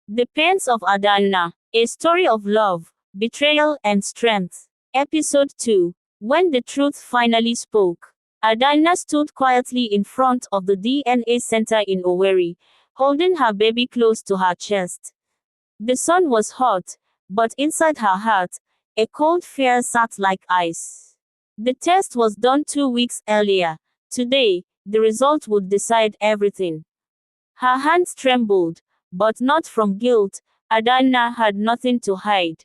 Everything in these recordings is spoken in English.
The Pains of Adanna, a story of love, betrayal, and strength. Episode 2. When the truth finally spoke. Adanna stood quietly in front of the DNA center in Owerri, holding her baby close to her chest. The sun was hot, but inside her heart, a cold fear sat like ice. The test was done 2 weeks earlier. Today, the result would decide everything. Her hands trembled, but not from guilt. Adanna had nothing to hide.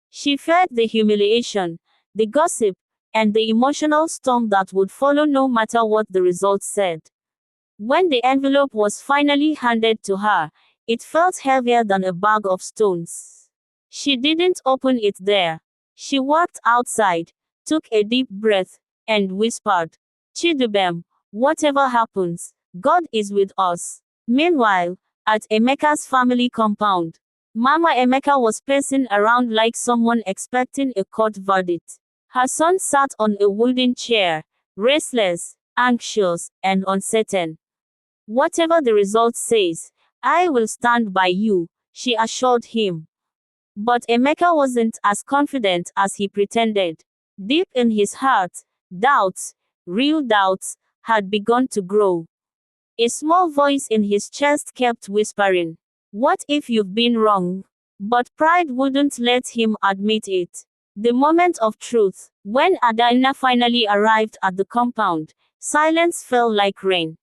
She feared the humiliation, the gossip, and the emotional storm that would follow no matter what the results said. When the envelope was finally handed to her, it felt heavier than a bag of stones. She didn't open it there. She walked outside, took a deep breath, and whispered, "Chidubem, whatever happens, God is with us." Meanwhile, at Emeka's family compound, Mama Emeka was pacing around like someone expecting a court verdict. Her son sat on a wooden chair, restless, anxious, and uncertain. "Whatever the result says, I will stand by you," she assured him. But Emeka wasn't as confident as he pretended. Deep in his heart, doubts, real doubts, had begun to grow. A small voice in his chest kept whispering, "What if you've been wrong?" But pride wouldn't let him admit it. The moment of truth, when Adanna finally arrived at the compound, silence fell like rain.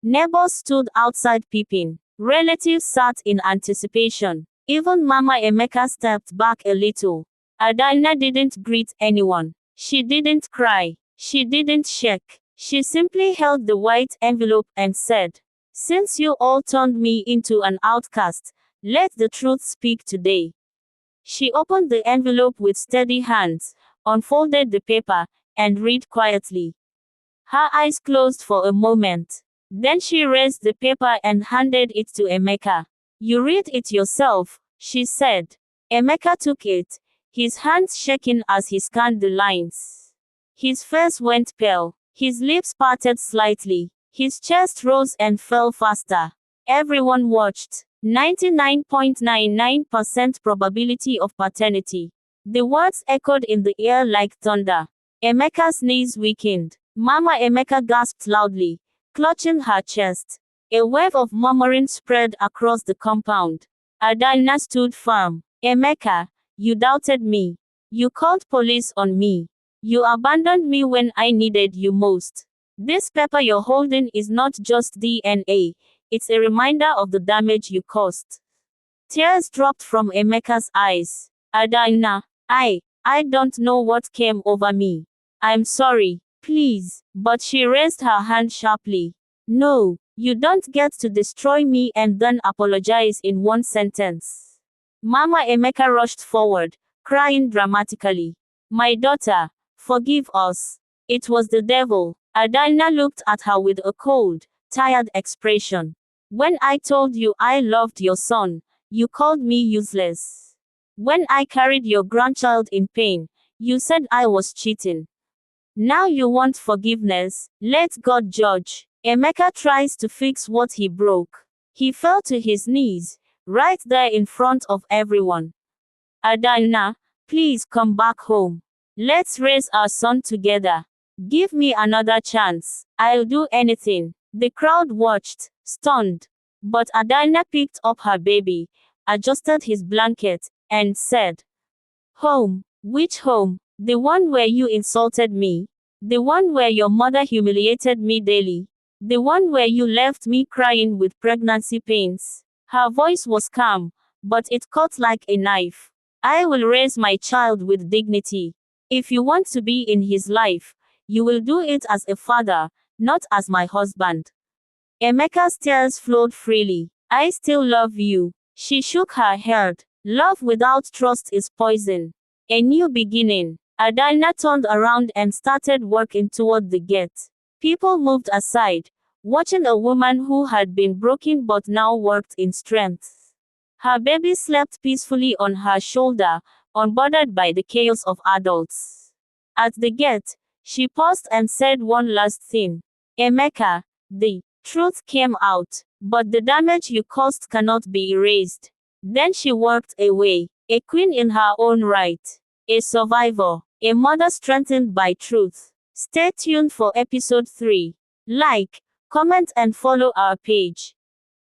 Neighbors stood outside peeping. Relatives sat in anticipation. Even Mama Emeka stepped back a little. Adanna didn't greet anyone. She didn't cry. She didn't shake. She simply held the white envelope and said, "Since you all turned me into an outcast, let the truth speak today." She opened the envelope with steady hands, unfolded the paper, and read quietly. Her eyes closed for a moment. Then she raised the paper and handed it to Emeka. "You read it yourself," she said. Emeka took it, his hands shaking as he scanned the lines. His face went pale. His lips parted slightly. His chest rose and fell faster. Everyone watched. 99.99% probability of paternity. The words echoed in the air like thunder. Emeka's knees weakened. Mama Emeka gasped loudly, clutching her chest. A wave of murmuring spread across the compound. Adanna stood firm. "Emeka, you doubted me. You called police on me. You abandoned me when I needed you most. This paper you're holding is not just DNA, it's a reminder of the damage you caused." Tears dropped from Emeka's eyes. "Adanna, I don't know what came over me. I'm sorry, please." But she raised her hand sharply. "No, you don't get to destroy me and then apologize in one sentence." Mama Emeka rushed forward, crying dramatically. "My daughter, forgive us. It was the devil." Adanna looked at her with a cold, tired expression. "When I told you I loved your son, you called me useless. When I carried your grandchild in pain, you said I was cheating. Now you want forgiveness. Let God judge." Emeka tries to fix what he broke. He fell to his knees, right there in front of everyone. "Adanna, please come back home. Let's raise our son together. Give me another chance. I'll do anything." The crowd watched, stunned. But Adanna picked up her baby, adjusted his blanket, and said, "Home? Which home? The one where you insulted me? The one where your mother humiliated me daily? The one where you left me crying with pregnancy pains?" Her voice was calm, but it cut like a knife. "I will raise my child with dignity. If you want to be in his life, you will do it as a father, not as my husband." Emeka's tears flowed freely. "I still love you." She shook her head. "Love without trust is poison." A new beginning. Adanna turned around and started walking toward the gate. People moved aside, watching a woman who had been broken but now walked in strength. Her baby slept peacefully on her shoulder, unbothered by the chaos of adults. At the gate, she paused and said one last thing. "Emeka, the truth came out, but the damage you caused cannot be erased. Then she walked away, a queen in her own right, a survivor, a mother strengthened by truth. Stay tuned for episode 3. Like, comment and follow our page.